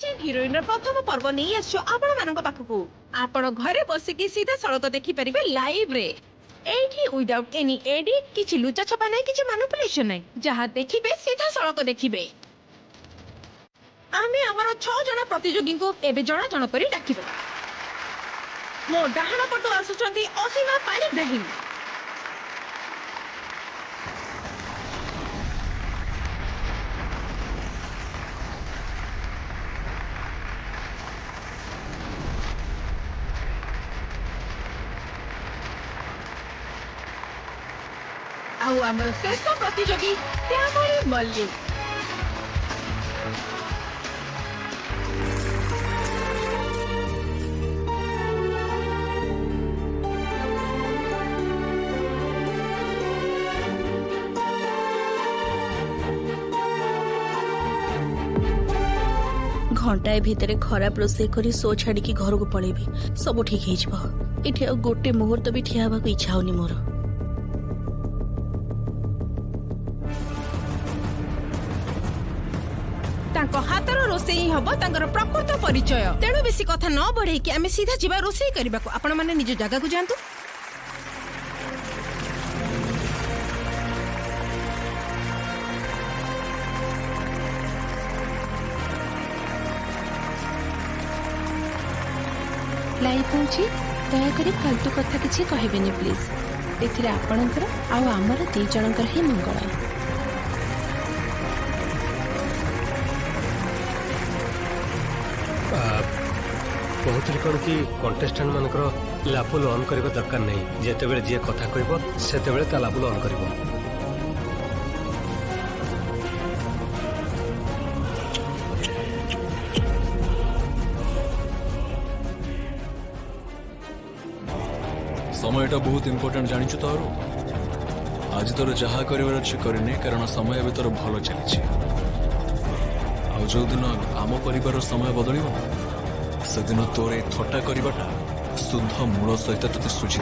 kitchen heroine प्रथम पर्व नहीं आसो आपण मानक पाखकू आपण घरे बसिकी सीधा सड़क देखि परिबे लाइव रे एठी विदाउट एनी एडिट किछि लुचा छपा नै किछि मैनिपुलेशन नै जहां देखिबे सीधा सड़क देखिबे आमे हमर 6 जण प्रतियोगी को एबे जणा जण करी डाकिबे मो डाहण पटु आसुचंती असीमा पानी दही ଆଉ ଆମର ଶେଷ ପ୍ରତିଯୋଗୀ ଶ୍ୟାମଳୀ ମଲ୍ଲିକ घंटाए भितर खराब रोसे करी शो छाड़ी घर को पलैबी सब ठीक हो गोटे मुहूर्त भी ठिया हवा इच्छा होनी मोर तांको हातर रोसेई हबो तांकर प्रकृत परिचय तेणु बेसी कथा न बढ़े कि आमे सीधा जीवा रोसेई करबा को आपण माने निज जगह को जानतु लाइव होची दयाकरी फालतू कथा किसी कहबेनी प्लीज एथिरे आपणकर आउ आमर दी जनकर ही मंगल कहते कौन कि कंटेस्टांट मानकर लापुल ऑन करने दरकार नहीं जिते जी कथा कह से लापुल ऑन कर समयटा बहुत इम्पोर्टेंट जानिछु तोर आज तोर जहा करिवार अछि करने कारण समय भी तोर भलो चली आ जो दिन आम परिवार समय बदलिबो से दिन तोर थट्टा करवाटा शुद्ध मूल सहित तोते सुझी